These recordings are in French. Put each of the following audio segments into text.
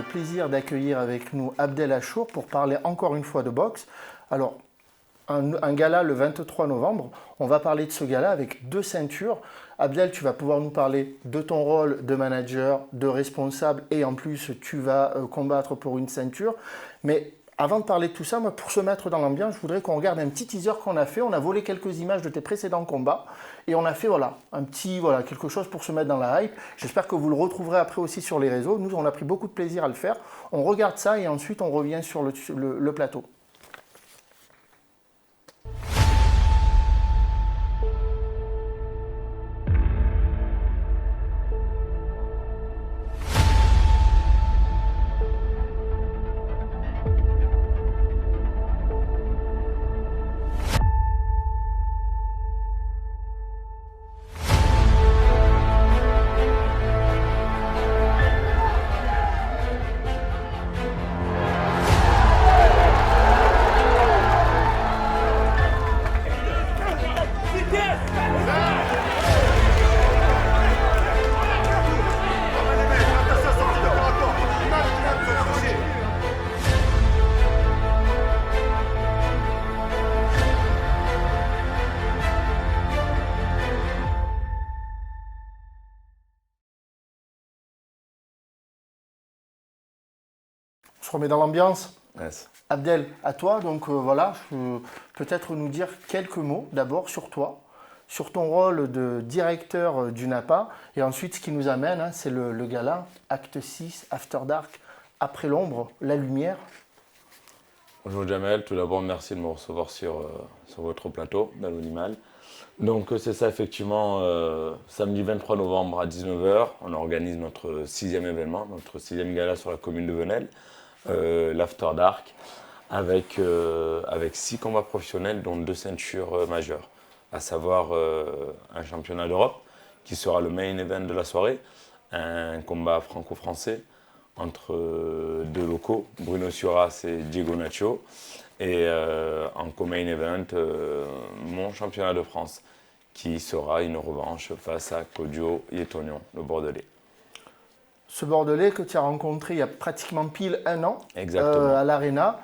plaisir d'accueillir avec nous Abdel Achour pour parler encore une fois de boxe. Alors, un gala le 23 novembre, on va parler de ce gala avec 2 ceintures. Abdel, tu vas pouvoir nous parler de ton rôle de manager, de responsable et en plus tu vas combattre pour une ceinture. Mais avant de parler de tout ça, moi, pour se mettre dans l'ambiance, je voudrais qu'on regarde un petit teaser qu'on a fait. On a volé quelques images de tes précédents combats et on a fait quelque chose pour se mettre dans la hype. J'espère que vous le retrouverez après aussi sur les réseaux. Nous, on a pris beaucoup de plaisir à le faire. On regarde ça et ensuite on revient sur le plateau. On se remet dans l'ambiance. Yes. Abdel, à toi, donc peut-être nous dire quelques mots d'abord sur toi, sur ton rôle de directeur du NAPA, et ensuite ce qui nous amène, c'est le gala, acte 6, After Dark, après l'ombre, la lumière. Bonjour Jamel, tout d'abord merci de me recevoir sur votre plateau d'Anonymal. Donc c'est ça effectivement, samedi 23 novembre à 19h, on organise notre 6e événement, notre 6e gala sur la commune de Venelle. L'After Dark avec 6 combats professionnels dont 2 ceintures majeures, à savoir un championnat d'Europe qui sera le main event de la soirée, un combat franco-français entre 2 locaux, Bruno Suras et Diego Nacho, et en co-main event mon championnat de France qui sera une revanche face à Kodio Yetonion, le Bordelais. Ce Bordelais que tu as rencontré il y a pratiquement pile 1 an à l'Arena.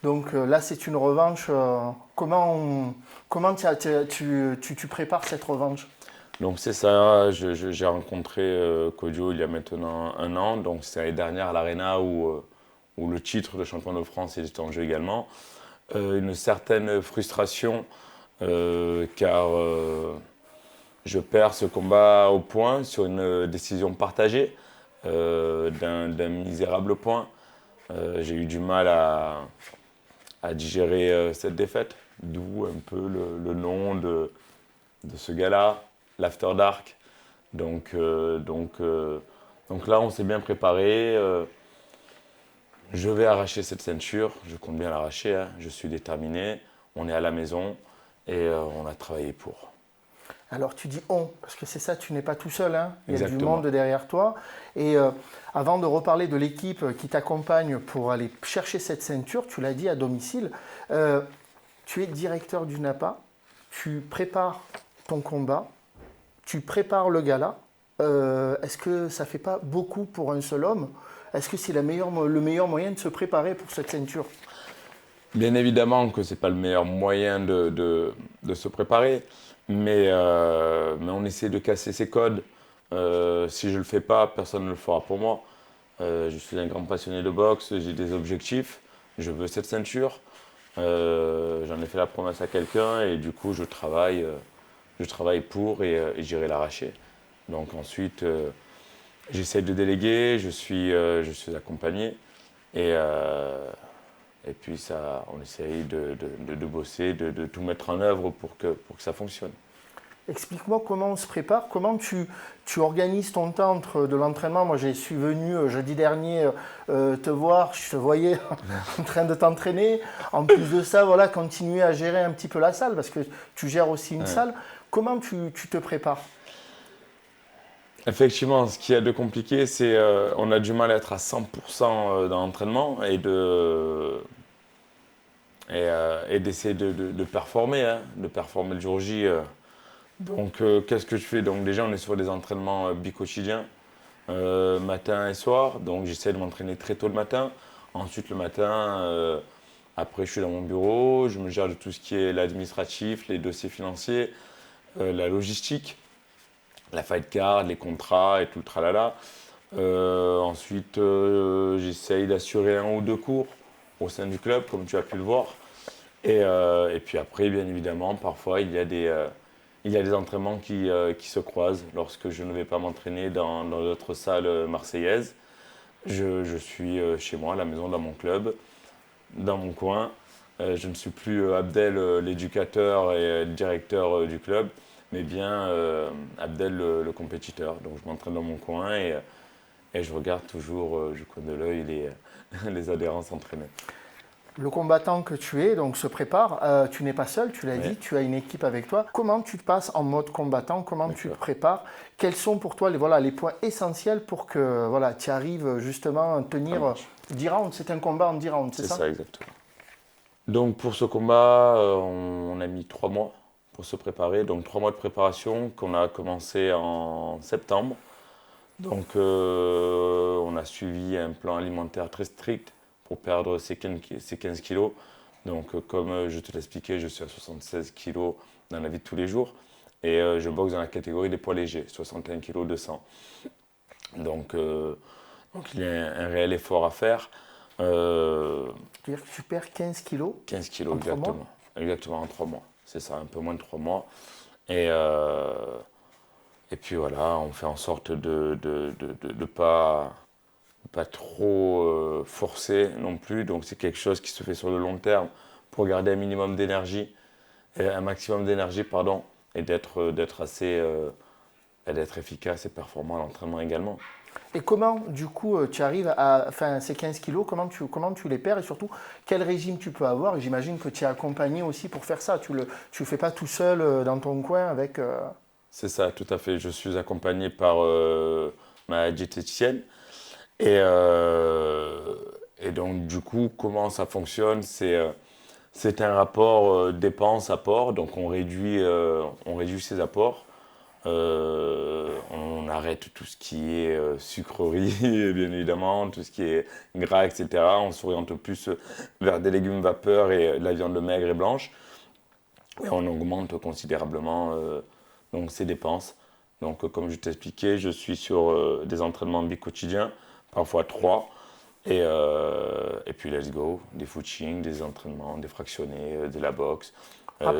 Donc là, c'est une revanche. Comment tu prépares cette revanche? Donc c'est ça, j'ai rencontré Kodio il y a maintenant 1 an. Donc c'est l'année dernière à l'Arena où le titre de champion de France était en jeu également. Une certaine frustration car je perds ce combat au point sur une décision partagée. D'un misérable point. J'ai eu du mal à digérer cette défaite, d'où un peu le nom de ce gala, l'After Dark. Donc là, on s'est bien préparé. Je vais arracher cette ceinture, je compte bien l'arracher, hein. Je suis déterminé, on est à la maison et on a travaillé pour. Alors tu dis on, parce que c'est ça, tu n'es pas tout seul, hein. Il y a Exactement. du monde derrière toi. Et avant de reparler de l'équipe qui t'accompagne pour aller chercher cette ceinture, tu l'as dit à domicile, tu es directeur du NAPA, tu prépares ton combat, tu prépares le gala. Est-ce que ça ne fait pas beaucoup pour un seul homme? Est-ce que c'est le meilleur moyen de se préparer pour cette ceinture? Bien évidemment que ce n'est pas le meilleur moyen de se préparer. Mais on essaie de casser ces codes. Si je ne le fais pas, personne ne le fera pour moi. Je suis un grand passionné de boxe, j'ai des objectifs, je veux cette ceinture. J'en ai fait la promesse à quelqu'un et du coup je travaille pour et j'irai l'arracher. Donc ensuite, j'essaie de déléguer, je suis accompagné et puis ça, on essaye de bosser, de tout mettre en œuvre pour que ça fonctionne. Explique-moi comment on se prépare, comment tu organises ton temps de l'entraînement. Moi, je suis venu jeudi dernier te voir, je te voyais en train de t'entraîner. En plus de ça, voilà, continuer à gérer un petit peu la salle, parce que tu gères aussi une salle. Comment tu te prépares? Effectivement, ce qu'il y a de compliqué, c'est on a du mal à être à 100% dans l'entraînement et d'essayer de performer, hein, de performer le jour J. Donc, qu'est-ce que je fais? Donc, déjà, on est sur des entraînements bi-quotidiens. matin et soir. Donc j'essaie de m'entraîner très tôt le matin. Ensuite le matin, après je suis dans mon bureau, je me gère de tout ce qui est l'administratif, les dossiers financiers, la logistique, la fight card, les contrats et tout le tralala. Ensuite, j'essaye d'assurer un ou deux cours au sein du club, comme tu as pu le voir. Et puis après, bien évidemment, parfois, il y a des entraînements qui se croisent lorsque je ne vais pas m'entraîner dans d'autres salles marseillaises. Je suis chez moi, à la maison, dans mon club, dans mon coin. Je ne suis plus Abdel, l'éducateur et le directeur du club, mais bien Abdel, le compétiteur. Donc je m'entraîne dans mon coin et je regarde toujours du coin de l'œil les adhérents s'entraîner. Le combattant que tu es donc se prépare. Tu n'es pas seul, tu l'as dit, tu as une équipe avec toi. Comment tu te passes en mode combattant? Comment tu te prépares? Quels sont pour toi les points essentiels pour que tu arrives justement à tenir 10 rounds? C'est un combat en 10 rounds, c'est ça? C'est ça, exactement. Donc pour ce combat, on a mis 3 mois pour se préparer. Donc 3 mois de préparation qu'on a commencé en septembre. Donc on a suivi un plan alimentaire très strict pour perdre ces 15 kilos. Donc comme je te l'expliquais, je suis à 76 kilos dans la vie de tous les jours. Et je boxe dans la catégorie des poids légers, 61 kilos 200. Donc il y a un réel effort à faire. C'est-à-dire que tu perds 15 kilos 15 kilos, en 3 mois? Exactement, en 3 mois. C'est ça, un peu moins de 3 mois. Et puis voilà, on fait en sorte de pas trop forcer non plus. Donc c'est quelque chose qui se fait sur le long terme pour garder un minimum d'énergie, un maximum d'énergie, pardon, et d'être efficace et performant à l'entraînement également. Et comment, du coup, tu arrives à ces 15 kilos, comment tu les perds et surtout, quel régime tu peux avoir? J'imagine que tu es accompagné aussi pour faire ça. Tu le fais pas tout seul dans ton coin avec... C'est ça, tout à fait. Je suis accompagné par ma diététicienne. Et donc, du coup, comment ça fonctionne? C'est un rapport dépense-apport. Donc, on réduit ses apports. On arrête tout ce qui est sucrerie, bien évidemment, tout ce qui est gras, etc. On s'oriente plus vers des légumes vapeur et de la viande maigre et blanche. Et on augmente considérablement donc ses dépenses. Donc, comme je t'expliquais, je suis sur des entraînements bi-quotidiens, parfois 3. Et puis, let's go, des footings, des entraînements, des fractionnés, de la boxe,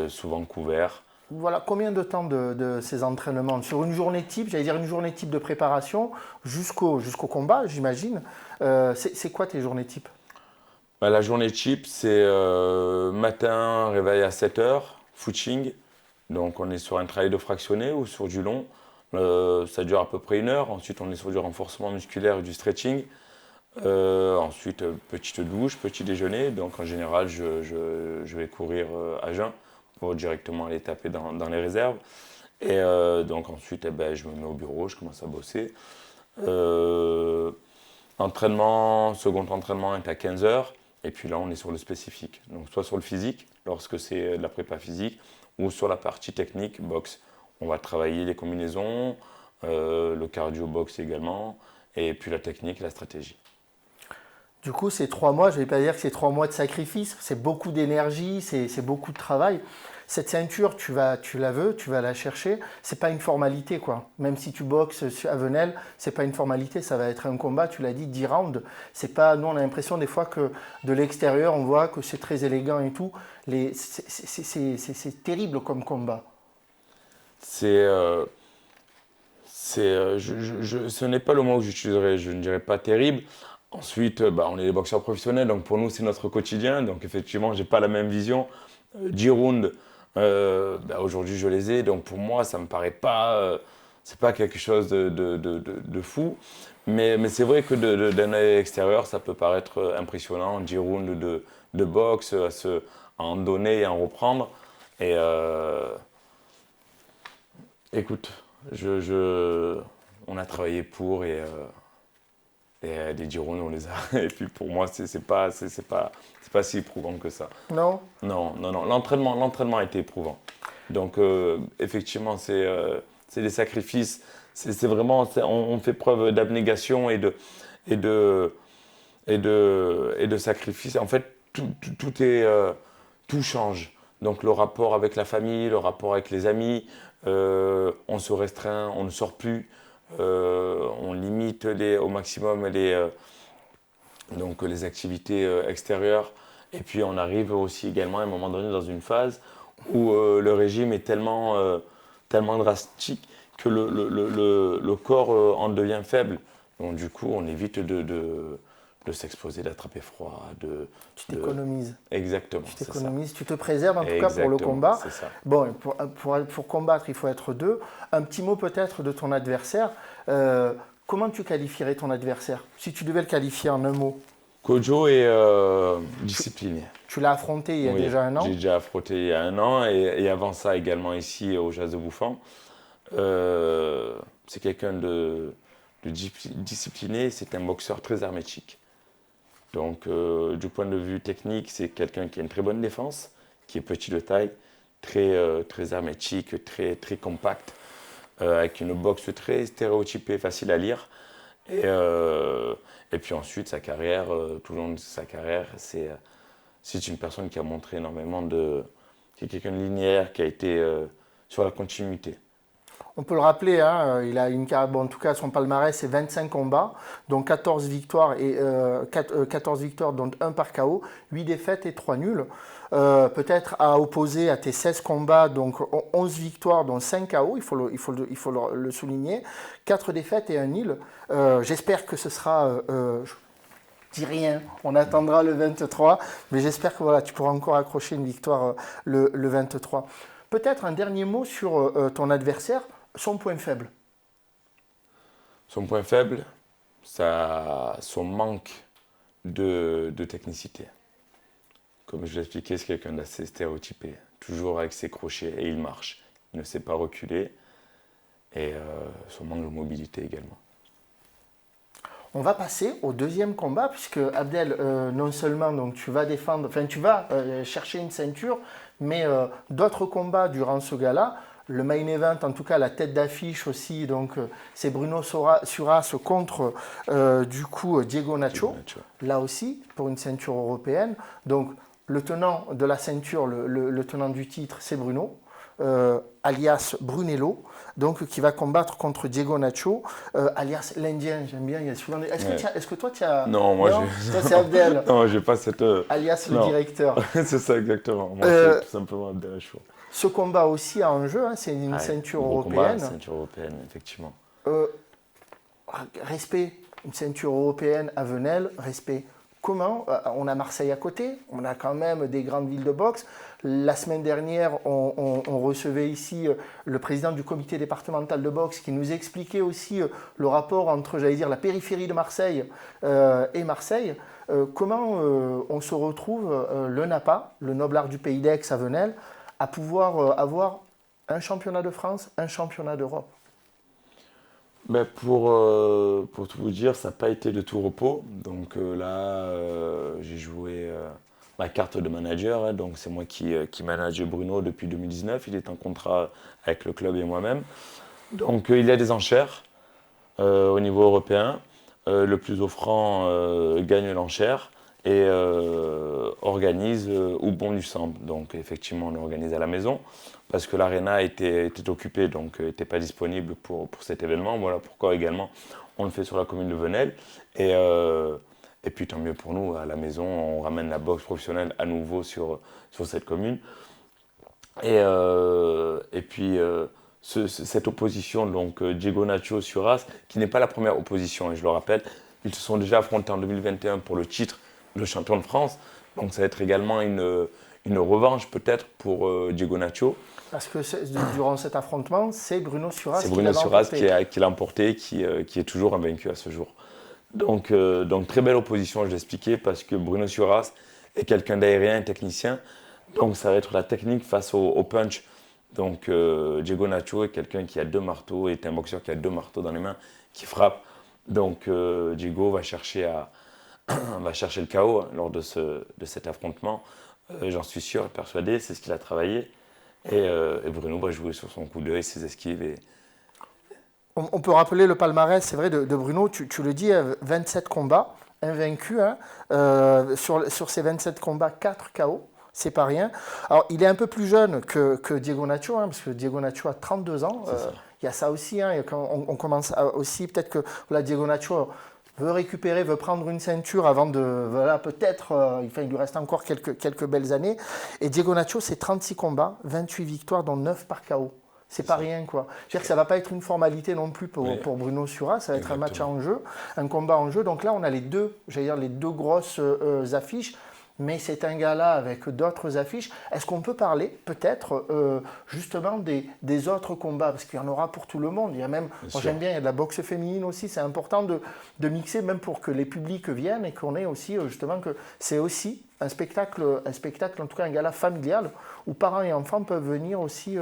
souvent couverts. Voilà, combien de temps de ces entraînements? Sur une journée type, j'allais dire une journée type de préparation jusqu'au combat, j'imagine. C'est quoi tes journées types? La journée type, c'est matin, réveil à 7h, footing. Donc on est sur un travail de fractionné ou sur du long. Ça dure à peu près 1 heure. Ensuite, on est sur du renforcement musculaire et du stretching. Ensuite, petite douche, petit déjeuner. Donc en général, je vais courir à jeun pour directement aller taper dans les réserves. Et donc ensuite, je me mets au bureau, je commence à bosser. Second entraînement est à 15h. Et puis là, on est sur le spécifique. Donc soit sur le physique, lorsque c'est de la prépa physique, ou sur la partie technique, boxe. On va travailler les combinaisons, le cardio boxe également, et puis la technique, la stratégie. Du coup, ces 3 mois, je ne vais pas dire que c'est 3 mois de sacrifice, c'est beaucoup d'énergie, c'est beaucoup de travail. Cette ceinture, tu la veux, tu vas la chercher. C'est pas une formalité, quoi. Même si tu boxes à Venelle, c'est pas une formalité. Ça va être un combat. Tu l'as dit, 10 rounds. C'est pas. Nous, on a l'impression des fois que de l'extérieur, on voit que c'est très élégant et tout. C'est terrible comme combat. Ce n'est pas le mot que j'utiliserais. Je ne dirais pas terrible. Ensuite, on est des boxeurs professionnels, donc pour nous, c'est notre quotidien. Donc effectivement, j'ai pas la même vision. 10 rounds. Aujourd'hui, je les ai, donc pour moi, ça me paraît pas, c'est pas quelque chose de fou, mais c'est vrai que d'un œil extérieur, ça peut paraître impressionnant, 10 rounds de boxe, à en donner et à en reprendre. Et écoute, on a travaillé pour et des 10 rounds, on les a. Et puis pour moi, c'est pas si éprouvant que ça. Non? Non. L'entraînement a été éprouvant. Donc effectivement, c'est des sacrifices, c'est vraiment, on fait preuve d'abnégation et de sacrifice. En fait, tout change. Donc le rapport avec la famille, le rapport avec les amis, on se restreint, on ne sort plus, on limite au maximum les activités extérieures. Et puis on arrive aussi également à un moment donné dans une phase où le régime est tellement drastique que le corps en devient faible. Donc du coup, on évite de s'exposer, d'attraper froid. Tu t'économises. Exactement. Tu t'économises, tu te préserves en tout cas pour le Exactement, combat. c'est ça. Bon, pour combattre, il faut être deux. Un petit mot peut-être de ton adversaire. Comment tu qualifierais ton adversaire? Si tu devais le qualifier en un mot. Kojo est discipliné. Tu l'as affronté il y a Oui, déjà un an. j'ai déjà affronté il y a un an et avant ça également ici au Jazz de Bouffant. C'est quelqu'un de discipliné, c'est un boxeur très hermétique. Donc du point de vue technique, c'est quelqu'un qui a une très bonne défense, qui est petit de taille, très hermétique, très compact, avec une boxe très stéréotypée, facile à lire. Et puis ensuite, sa carrière, tout le long de sa carrière, c'est une personne qui a montré énormément qui est quelqu'un de linéaire, qui a été sur la continuité. On peut le rappeler, hein, il a une carrière, bon, en tout cas son palmarès c'est 25 combats, dont 14 victoires, 14 victoires dont 1 par KO, 8 défaites et 3 nuls. Peut-être à opposer à tes 16 combats, donc 11 victoires dont 5 KO, il faut le souligner, 4 défaites et 1 nul. J'espère que ce sera... je dis rien, on attendra le 23, mais j'espère que voilà, tu pourras encore accrocher une victoire le 23. Peut-être un dernier mot sur ton adversaire, son point faible. Son point faible, son manque de technicité. Comme je l'ai expliqué, c'est quelqu'un d'assez stéréotypé, toujours avec ses crochets et il marche. Il ne sait pas reculer et son manque de mobilité également. On va passer au deuxième combat, puisque Abdel, non seulement donc, tu vas défendre, enfin tu vas chercher une ceinture, mais d'autres combats durant ce gala. Le main event, en tout cas la tête d'affiche aussi, donc c'est Bruno Suras contre du coup Diego Nacho, là aussi pour une ceinture européenne. Donc le tenant de la ceinture, le tenant du titre, c'est Bruno. Alias Brunello, donc qui va combattre contre Diego Nacho, alias l'Indien, j'aime bien, il y a souvent des... Est-ce que toi tu as... Non, moi toi c'est Abdel. Non, j'ai pas cette... Alias le directeur. C'est ça exactement, moi c'est tout simplement Abdel Achour. Ce combat aussi a un jeu, hein, c'est une ceinture européenne. Ceinture européenne, effectivement. Respect, une ceinture européenne à Venelle, respect. Comment on a Marseille à côté, on a quand même des grandes villes de boxe. La semaine dernière, on recevait ici le président du comité départemental de boxe qui nous expliquait aussi le rapport entre, j'allais dire, la périphérie de Marseille et Marseille. Comment on se retrouve, le NAPA, le Noble Art du Pays d'Aix à Venelle, à pouvoir avoir un championnat de France, un championnat d'Europe? Ben pour tout vous dire, ça n'a pas été de tout repos. Donc là, j'ai joué ma carte de manager. Hein, donc c'est moi qui manage Bruno depuis 2019. Il est en contrat avec le club et moi-même. Donc il y a des enchères au niveau européen. Le plus offrant gagne l'enchère et organise où bon lui semble. Donc effectivement, on organise à la maison parce que l'aréna était occupée, donc n'était pas disponible pour cet événement. Voilà pourquoi également on le fait sur la commune de Venelle. Et puis tant mieux pour nous, à la maison, on ramène la boxe professionnelle à nouveau sur cette commune. Et puis cette opposition, donc Diego Nacho Suras, qui n'est pas la première opposition, et je le rappelle, ils se sont déjà affrontés en 2021 pour le titre de champion de France. Donc ça va être également une revanche peut-être pour Diego Nacho. Parce que durant cet affrontement, c'est Bruno Suras qui l'a emporté, qui est toujours invaincu à ce jour. Donc très belle opposition, je l'ai expliqué, parce que Bruno Suras est quelqu'un d'aérien, un technicien. Donc ça va être la technique face au punch. Donc Diego Nacho est quelqu'un qui a 2 marteaux, est un boxeur qui a 2 marteaux dans les mains, qui frappe. Donc Diego va chercher le KO hein, lors de cet affrontement. J'en suis sûr et persuadé, c'est ce qu'il a travaillé. Et Bruno va jouer sur son coup d'œil, ses esquives. On peut rappeler le palmarès, c'est vrai, de Bruno, tu le dis, 27 combats, invaincu, hein, sur ces 27 combats, 4 KO, c'est pas rien. Alors, il est un peu plus jeune que Diego Nacho, hein, parce que Diego Nacho a 32 ans. Il y a ça aussi, hein, et quand on commence aussi, peut-être que voilà, Diego Nacho veut récupérer, veut prendre une ceinture avant de, voilà, peut-être, il lui reste encore quelques belles années. Et Diego Nacho, c'est 36 combats, 28 victoires, dont 9 par KO. C'est pas rien, quoi. Je veux dire que ça va pas être une formalité non plus pour Bruno Surat, ça va être un match en jeu, un combat en jeu. Donc là, on a les deux grosses affiches. Mais c'est un gala avec d'autres affiches. Est-ce qu'on peut parler peut-être justement des autres combats? Parce qu'il y en aura pour tout le monde. Il y a même, moi j'aime bien, il y a de la boxe féminine aussi. C'est important de mixer même pour que les publics viennent et qu'on ait aussi justement que c'est aussi un spectacle, en tout cas un gala familial où parents et enfants peuvent venir aussi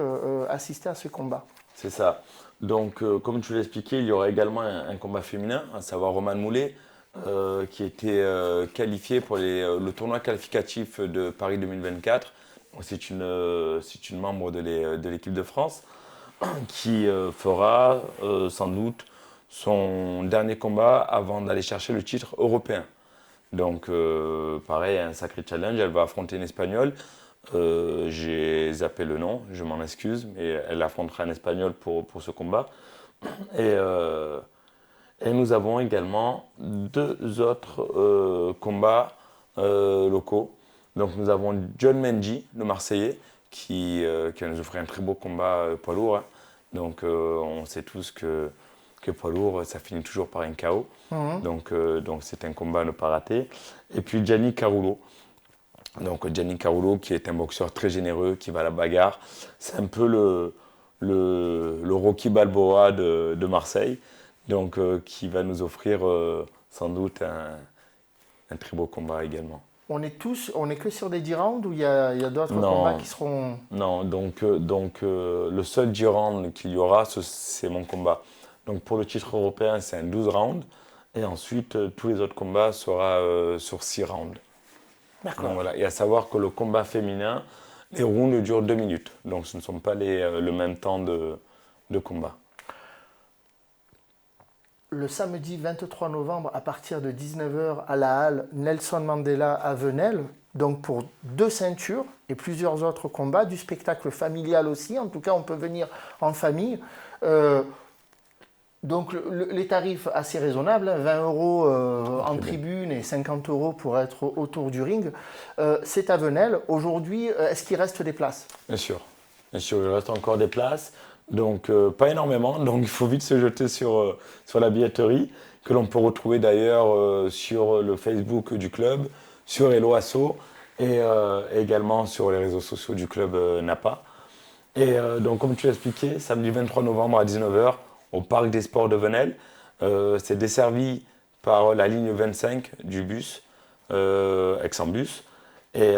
assister à ce combat. C'est ça. Donc, comme tu l'as expliqué, il y aura également un combat féminin, à savoir Romane Moulet, qui était qualifiée pour le tournoi qualificatif de Paris 2024. C'est une membre de l'équipe de France qui fera sans doute son dernier combat avant d'aller chercher le titre européen. Donc, pareil, un sacré challenge. Elle va affronter une Espagnole. J'ai zappé le nom, je m'en excuse, mais elle affrontera un Espagnol pour ce combat. Et nous avons également deux autres combats locaux. Donc nous avons John Mendy, le Marseillais, qui va nous offrir un très beau combat poids lourd. Hein. Donc on sait tous que poids lourd, ça finit toujours par un KO. Donc c'est un combat à ne pas rater. Et puis Gianni Carullo. Donc Gianni Carullo, qui est un boxeur très généreux, qui va à la bagarre. C'est un peu le Rocky Balboa de Marseille. Donc, qui va nous offrir sans doute un très beau combat également. On est que sur des 10 rounds ou il y a d'autres combats qui seront... Non, donc le seul 10 rounds qu'il y aura, c'est mon combat. Donc pour le titre européen, c'est un 12 rounds. Et ensuite, tous les autres combats seront sur 6 rounds. D'accord. Donc voilà, et à savoir que le combat féminin, les rounds durent 2 minutes. Donc ce ne sont pas le même temps de combat. Le samedi 23 novembre, à partir de 19h, à la halle Nelson Mandela à Venelle, donc pour 2 ceintures et plusieurs autres combats, du spectacle familial aussi. En tout cas, on peut venir en famille. Donc les tarifs assez raisonnables, 20 € en tribune et 50 € pour être autour du ring. C'est à Venelle. Aujourd'hui, est-ce qu'il reste des places? Bien sûr, il reste encore des places. Donc pas énormément, donc il faut vite se jeter sur la billetterie, que l'on peut retrouver d'ailleurs sur le Facebook du club, sur Hello Asso et également sur les réseaux sociaux du club Napa. Et donc comme tu l'as expliqué, samedi 23 novembre à 19h au Parc des Sports de Venelle, c'est desservi par la ligne 25 du bus, Aix-en-Bus, et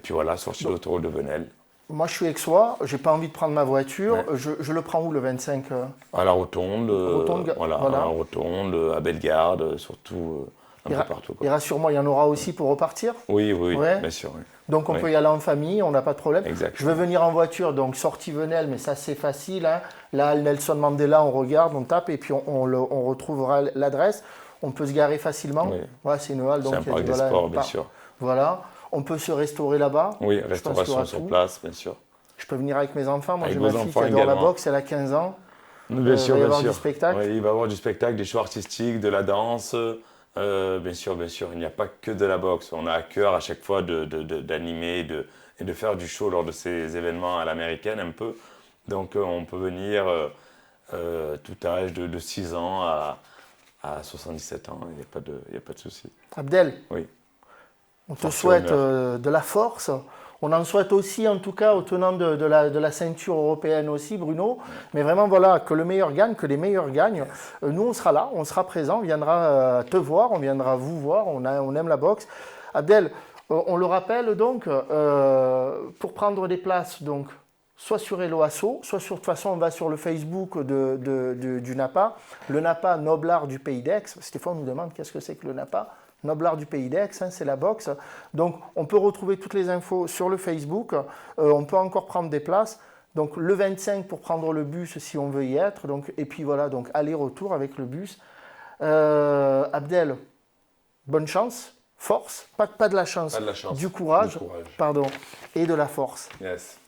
puis voilà, sortie de l'autoroute de Venelle. Moi, je suis aixois, j'ai pas envie de prendre ma voiture. Ouais. Je le prends où le 25 À la Rotonde, à la Rotonde, à Bellegarde, surtout un peu partout. Quoi. Et rassure-moi, il y en aura aussi pour repartir? Oui, ouais. Bien sûr. Oui. Donc on peut y aller en famille, on n'a pas de problème. Exactement. Je veux venir en voiture, donc sortie Venelle, mais ça c'est facile. Hein. Là, Nelson Mandela, on regarde, on tape et puis on retrouvera l'adresse. On peut se garer facilement. Oui. Ouais, c'est une halle. C'est un parc des sports, bien sûr. Voilà. On peut se restaurer là-bas. Oui, restauration sur place, bien sûr. Je peux venir avec mes enfants. Moi, avec j'ai ma fille qui adore la boxe, elle a 15 ans. Bien sûr, il va y bien avoir sûr. Du spectacle. Oui, il va y avoir du spectacle, des shows artistiques, de la danse. Bien sûr. Il n'y a pas que de la boxe. On a à cœur à chaque fois d'animer et de faire du show lors de ces événements à l'américaine un peu. Donc on peut venir tout âge de 6 ans à 77 ans. Il n'y a pas de souci. Abdel, oui. On te souhaite de la force. On en souhaite aussi, en tout cas, aux tenants de la ceinture européenne aussi, Bruno. Mais vraiment, voilà, que le meilleur gagne, que les meilleurs gagnent. Nous, on sera là, on sera présents, on viendra te voir, on viendra vous voir, on aime la boxe. Abdel, on le rappelle donc, pour prendre des places, donc, soit sur Hello Asso, soit de toute façon, on va sur le Facebook du Napa. Le Napa, Noblard du Pays d'Aix. Parce que des fois, on nous demande qu'est-ce que c'est que le Napa. Noblard du Pays d'Aix, hein, c'est la boxe. Donc, on peut retrouver toutes les infos sur le Facebook. On peut encore prendre des places. Donc le 25 pour prendre le bus si on veut y être. Donc, et puis voilà, donc aller-retour avec le bus. Abdel, bonne chance, force, pas de la chance, Pas de la chance. du courage, Du courage. pardon, et de la force. Yes.